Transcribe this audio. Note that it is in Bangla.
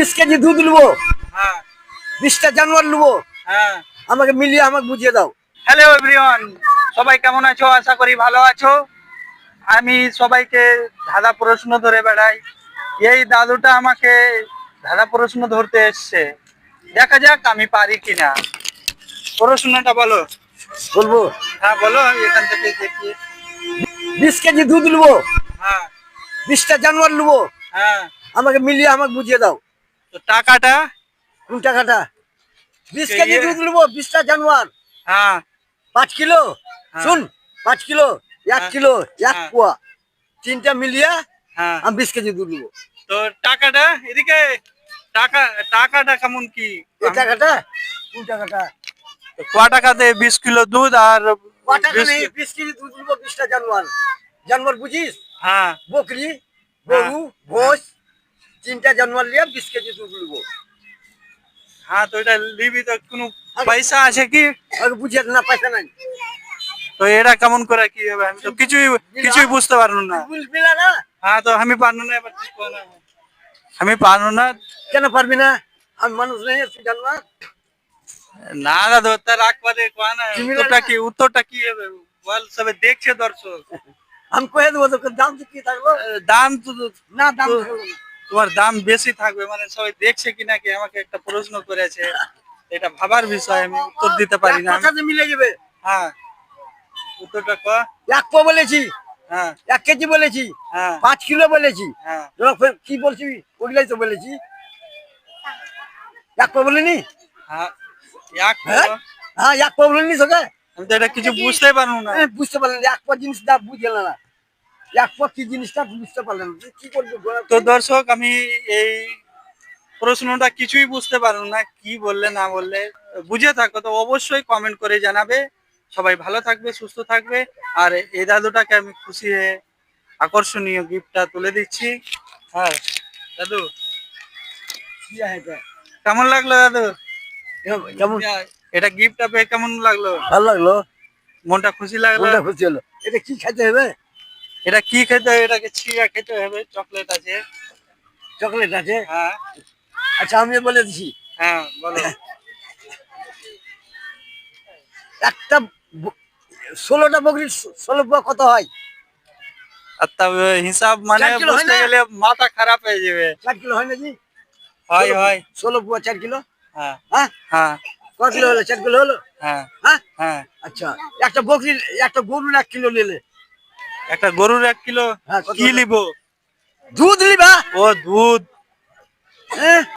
20 কেজি দুধ নেবো, হ্যাঁ 20টা জানোয়ার নেবো, হ্যাঁ। আমাকে মিলিয়ে আমাকে বুঝিয়ে দাও। হ্যালো এভরিওয়ান, সবাই কেমন আছো? আশা করি ভালো আছো। আমি সবাইকে ধাঁধা প্রশ্ন ধরে বেড়াই। এই দাদুটা আমাকে ধাঁধা প্রশ্ন ধরতে এসছে, দেখা যাক আমি পারি কিনা। প্রশ্নটা বলো। বলবো, হ্যাঁ বলো, আমি এখান থেকে দেখি। 20 কেজি দুধ নেবো, হ্যাঁ 20টা জানোয়ার নেবো, হ্যাঁ। আমাকে মিলিয়ে আমাকে বুঝিয়ে দাও। তো টাকাটা? কোন টাকাটা? 20 কেজি দুধ নেবো, 20টা জানোয়ার, হ্যাঁ 5 কিলো। হ্যাঁ। শুন, 5 কিলো, 1 হ্যাঁ, কিলো, 1 হ্যাঁ। পোয়া, 3টা মিলিয়ে হ্যাঁ। আমি 20 কেজি দুধ নেবো। তো টাকাটা এদিকে, টাকাটা কেমন কি? এই টাকাটা, কোন টাকাটা? ক টাকাতে 20 কিলো দুধ আর টাকা 20 নেই, 20 কেজি দুধ নেবো, 20টা জানোয়ার। জানোয়ার বুঝিস? হ্যাঁ বকরি, গরু, ভোজ, 3টা জানোয়ার নিয়ে 20 কেজি দুধ নেবো। হ্যাঁ। তো এটা লিবি তো কোনো পয়সা আছে কি? আমাকে বুঝিয়ে না, পয়সা নাই। তো এটা কেমন করে কি হবে? আমি তো কিছুই বুঝতে পারলাম না। বুঝবি না? হ্যাঁ তো আমি পারবো না, এবার তুই কর না। আমি পারবো না। কেন পারবি না? আমি মানুষ নেই, তুই জানোয়ার। না দাদা, তার রাগ করে কয় না। তুমি উত্তরটা কি হবে বল, সবে দেখছে দর্শক। আমি কয়ে দেবো, তোকে দাম তো কি থাকবো? দাম তো না, দাম তো- থাকবো না। তোমার দাম বেশি থাকবে মানে সবাই দেখছে কিনা কি আমাকে একটা প্রশ্ন করেছে, এটা ভাবার বিষয়, আমি উত্তর দিতে পারি এক না। কথাতে মিলে যাবে। হ্যাঁ উত্তরটা ক। 1 পো বলেছি, হ্যাঁ 1 কেজি বলেছি, হ্যাঁ 5 কিলো বলেছি। হ্যাঁ তোরা ফের কি বলছি? ওগুলাই তো বলেছি। 1 পো বলিনি? হ্যাঁ। হ্যাঁ হ্যাঁ, 1 পো বলিনি তোকে? আমি তো এটা কিছু বুঝতেই পারবো না। বুঝতে পারলেন? 1 পো জিনিসটা বুঝে না। 1 পো কি জিনিসটা বুঝতে পারলেন না। তুই কি করবি? তো দর্শক, আমি এই প্রশ্নটা কিছুই বুঝতে পারবো না, কি বললে না বললে। বুঝে থাকো তো অবশ্যই কমেন্ট করে জানাবে। সবাই ভালো থাকবে, সুস্থ থাকবে। আর এই দাদুটাকে আমি খুশি হয়ে আকর্ষণীয় গিফটটা তুলে দিচ্ছি। হ্যাঁ দাদু, কি আছে এটা? কেমন লাগলো দাদু? কেমন? এটা গিফটটা পেয়ে কেমন লাগলো? ভালো লাগলো, মনটা খুশি লাগলো? মনটা খুশি হলো। এটা কি খাইতে হবে? এটা কি খেতে হবে? এটাকে ছিঁড়া খেতে হবে। চকলেট আছে। চকলেট আছে? হ্যাঁ আচ্ছা, আমি বলে দিছি। হ্যাঁ বলো। একটা 16টা বকরির 16 পোয়া কত হয়? আর তার হিসাব মানে 4 কিলো হয় বুঝতে না? গেলে মাথা খারাপ হয়ে যাবে। 4 কিলো হয় নাকি? হয় হয়। 16 পোয়া 4 কিলো। হ্যাঁ হ্যাঁ, হ্যাঁ কত কিলো হলো? 4 কিলো হলো। হ্যাঁ হ্যাঁ, হ্যাঁ। আচ্ছা। একটা বকরির, একটা গরুর 1 কিলো নিলে একটা গরুর 1 কিলো হ্যাঁ, কত কি হলো? নিব? দুধ নিবা? ও দুধ। হ্যাঁ।